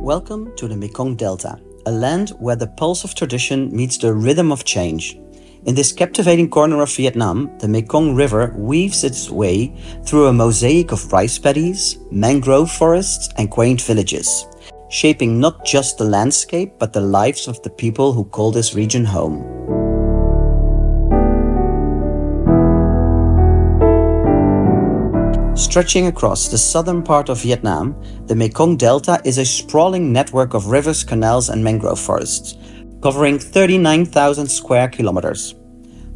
Welcome to the Mekong Delta, a land where the pulse of tradition meets the rhythm of change. In this captivating corner of Vietnam, the Mekong River weaves its way through a mosaic of rice paddies, mangrove forests and quaint villages, shaping not just the landscape but the lives of the people who call this region home. Stretching across the southern part of Vietnam, the Mekong Delta is a sprawling network of rivers, canals and mangrove forests, covering 39,000 square kilometers.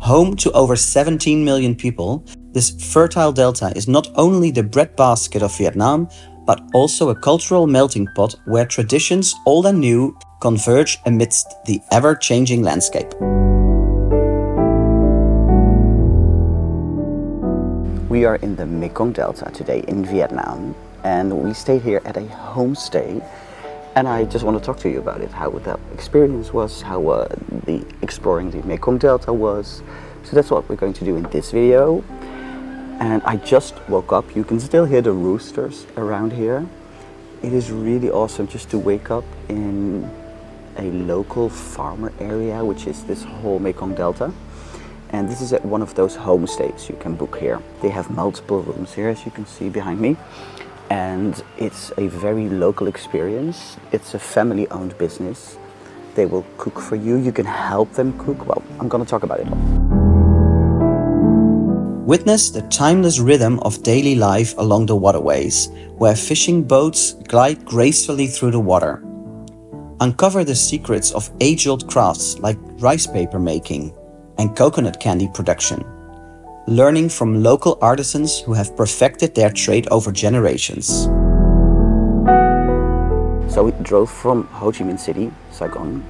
Home to over 17 million people, this fertile delta is not only the breadbasket of Vietnam, but also a cultural melting pot where traditions, old and new, converge amidst the ever-changing landscape. We are in the Mekong Delta today in Vietnam, and we stayed here at a homestay, and I just want to talk to you about it, how that experience was, how the exploring the Mekong Delta was. So that's what we're going to do in this video. And I just woke up. You can still hear the roosters around here. It is really awesome just to wake up in a local farmer area, which is this whole Mekong Delta. And this is at one of those homestays you can book here. They have multiple rooms here, as you can see behind me. And it's a very local experience. It's a family-owned business. They will cook for you. You can help them cook. Well, I'm going to talk about it all. Witness the timeless rhythm of daily life along the waterways, where fishing boats glide gracefully through the water. Uncover the secrets of age-old crafts like rice paper making and coconut candy production, learning from local artisans who have perfected their trade over generations. So we drove from Ho Chi Minh City, Saigon,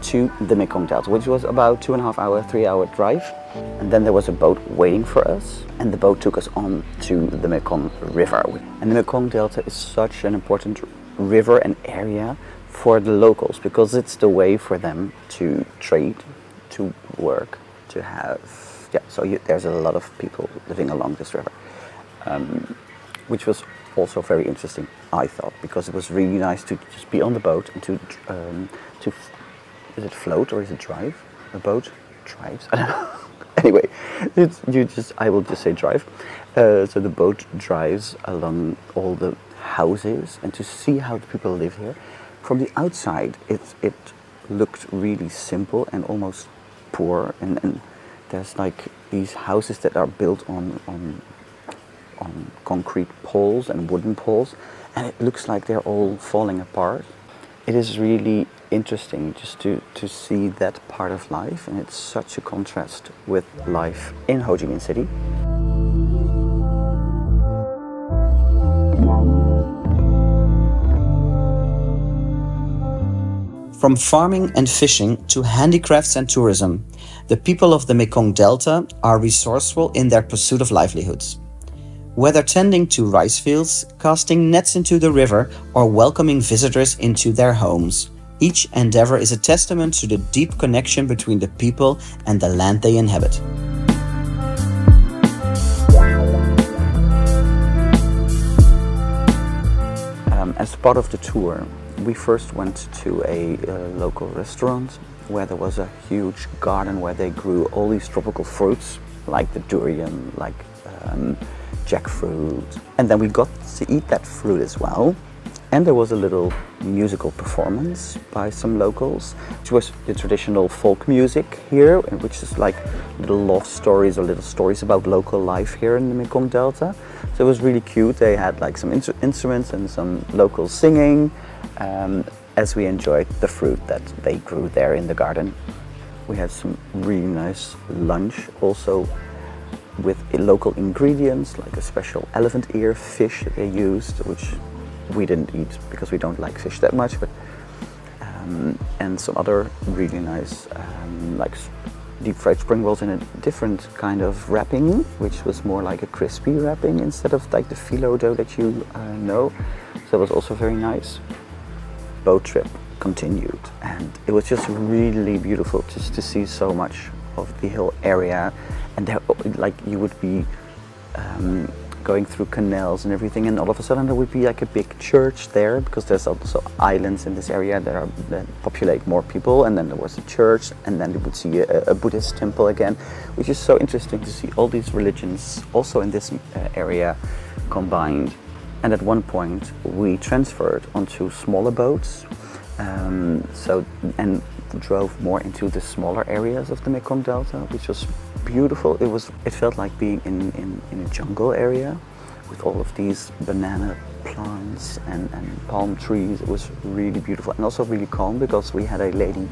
to the Mekong Delta, which was about 2.5 hour, 3 hour drive. And then there was a boat waiting for us, and the boat took us on to the Mekong River. And the Mekong Delta is such an important river and area for the locals because it's the way for them to trade, to work, to have, there's a lot of people living along this river, which was also very interesting, I thought, because it was really nice to just be on the boat and to is it float or is it drive? The boat drives, I don't know. Anyway, I will just say drive. So the boat drives along all the houses, and to see how the people live here. From the outside, it looked really simple and almost poor, and there's like these houses that are built on concrete poles and wooden poles, and it looks like they're all falling apart. It is really interesting just to see that part of life, and it's such a contrast with life in Ho Chi Minh City. From farming and fishing to handicrafts and tourism, the people of the Mekong Delta are resourceful in their pursuit of livelihoods. Whether tending to rice fields, casting nets into the river, or welcoming visitors into their homes, each endeavor is a testament to the deep connection between the people and the land they inhabit. As part of the tour, we first went to a local restaurant where there was a huge garden where they grew all these tropical fruits, like the durian, like jackfruit. And then we got to eat that fruit as well. And there was a little musical performance by some locals, which was the traditional folk music here, which is like little love stories or little stories about local life here in the Mekong Delta. So it was really cute. They had like some instruments and some local singing, as we enjoyed the fruit that they grew there in the garden. We had some really nice lunch also with local ingredients, like a special elephant ear fish that they used, which we didn't eat because we don't like fish that much, but and some other really nice like deep fried spring rolls in a different kind of wrapping, which was more like a crispy wrapping instead of like the phyllo dough that you know. So it was also very nice. Boat trip continued, and it was just really beautiful just to see so much of the hill area, and there, like you would be going through canals and everything, and all of a sudden there would be like a big church there, because there's also islands in this area that populate more people, and then there was a church, and then you would see a Buddhist temple again, which is so interesting to see all these religions also in this area combined. And at one point we transferred onto smaller boats, and drove more into the smaller areas of the Mekong Delta, which was beautiful. It felt like being in a jungle area with all of these banana plants and palm trees. It was really beautiful and also really calm, because we had a lady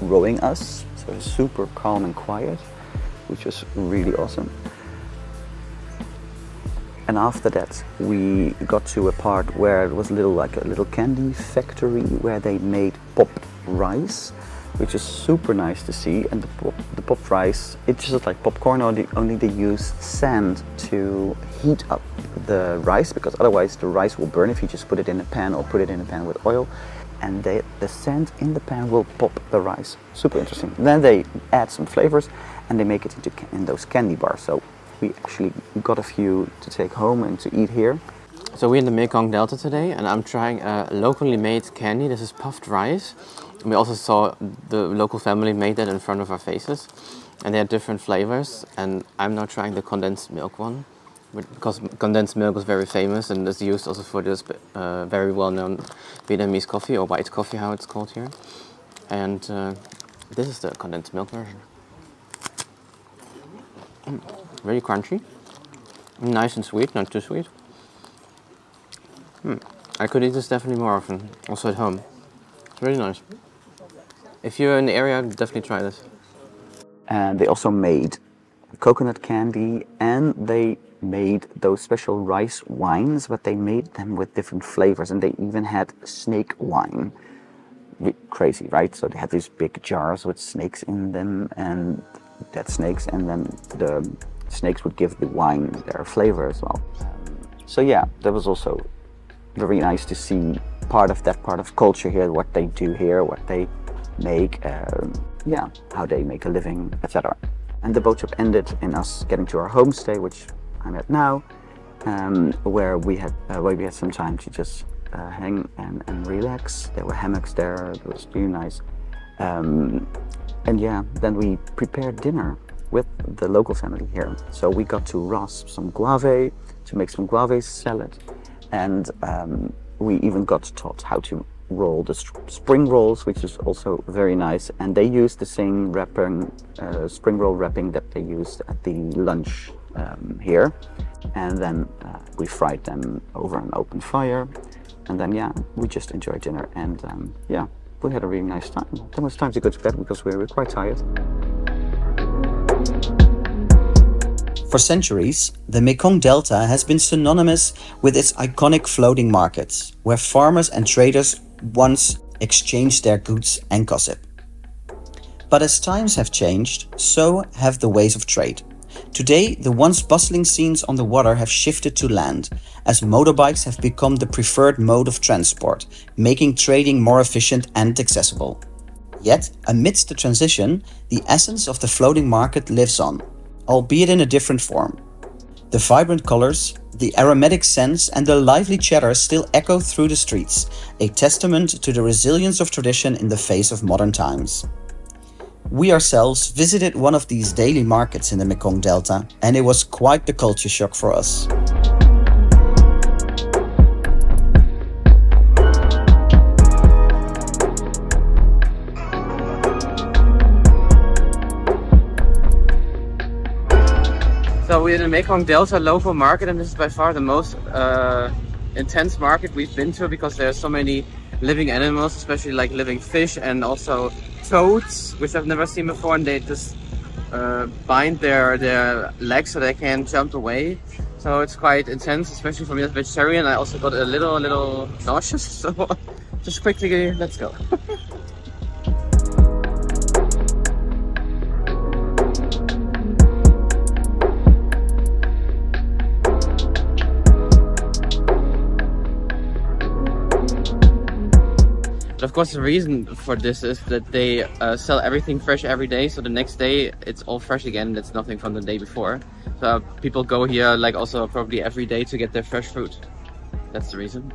rowing us, so it was super calm and quiet, which was really awesome. And after that we got to a part where it was a little candy factory where they made popped rice, which is super nice to see. And the popped rice, it's just like popcorn, only they use sand to heat up the rice, because otherwise the rice will burn if you just put it in a pan or put it in a pan with oil. And the sand in the pan will pop the rice. Super interesting. Then they add some flavors and they make it in those candy bars. So we actually got a few to take home and to eat here. So we're in the Mekong Delta today, and I'm trying a locally made candy. This is puffed rice. We also saw the local family made that in front of our faces, and they had different flavors. And I'm now trying the condensed milk one, because condensed milk is very famous and is used also for this very well-known Vietnamese coffee, or white coffee, how it's called here. And this is the condensed milk version. Very crunchy, nice and sweet, not too sweet. I could eat this definitely more often, also at home. It's really nice. If you're in the area, definitely try this. And they also made coconut candy, and they made those special rice wines, but they made them with different flavors, and they even had snake wine. Crazy, right? So they had these big jars with snakes in them, and dead snakes, and then the snakes would give the wine their flavor as well. So yeah, that was also very nice to see part of culture here, what they do here, what they make, yeah, how they make a living, etc. And the boat trip ended in us getting to our homestay, which I'm at now, where we had some time to just hang and relax. There were hammocks there. It was really nice. And yeah, then we prepared dinner with the local family here. So we got to rasp some guave, to make some guave salad. And we even got taught how to roll the spring rolls, which is also very nice. And they used the same wrapping, spring roll wrapping that they used at the lunch here. And then we fried them over an open fire. And then, yeah, we just enjoyed dinner. And yeah, we had a really nice time. Then it was time to go to bed because we were quite tired. For centuries, the Mekong Delta has been synonymous with its iconic floating markets, where farmers and traders once exchanged their goods and gossip. But as times have changed, so have the ways of trade. Today, the once bustling scenes on the water have shifted to land, as motorbikes have become the preferred mode of transport, making trading more efficient and accessible. Yet, amidst the transition, the essence of the floating market lives on, albeit in a different form. The vibrant colors, the aromatic scents and the lively chatter still echo through the streets, a testament to the resilience of tradition in the face of modern times. We ourselves visited one of these daily markets in the Mekong Delta, and it was quite the culture shock for us. So we're in the Mekong Delta local market, and this is by far the most intense market we've been to, because there are so many living animals, especially like living fish and also toads, which I've never seen before, and they just bind their legs so they can't jump away. So it's quite intense, especially for me as a vegetarian. I also got a little nauseous, so just quickly, let's go. Of course, the reason for this is that they sell everything fresh every day, so the next day it's all fresh again. It's nothing from the day before. So people go here like also probably every day to get their fresh fruit. That's the reason.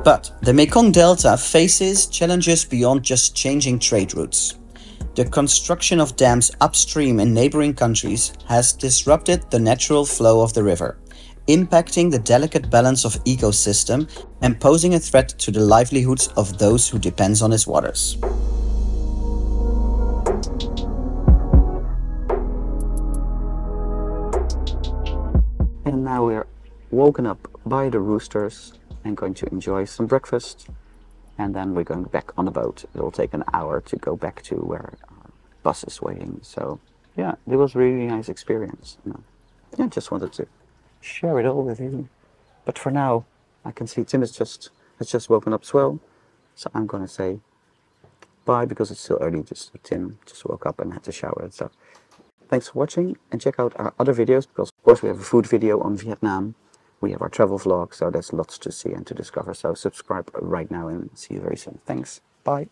But the Mekong Delta faces challenges beyond just changing trade routes. The construction of dams upstream in neighboring countries has disrupted the natural flow of the river, impacting the delicate balance of ecosystem and posing a threat to the livelihoods of those who depend on its waters. And now we're woken up by the roosters and going to enjoy some breakfast. And then we're going back on the boat. It will take an hour to go back to where our bus is waiting. So yeah, it was a really nice experience. Yeah, just wanted to share it all with you. But for now, I can see Tim has just woken up as well. So I'm going to say bye because it's still early. Tim just woke up and had to shower and stuff. Thanks for watching, and check out our other videos because of course we have a food video on Vietnam. We have our travel vlog, so there's lots to see and to discover. So subscribe right now and see you very soon. Thanks. Bye.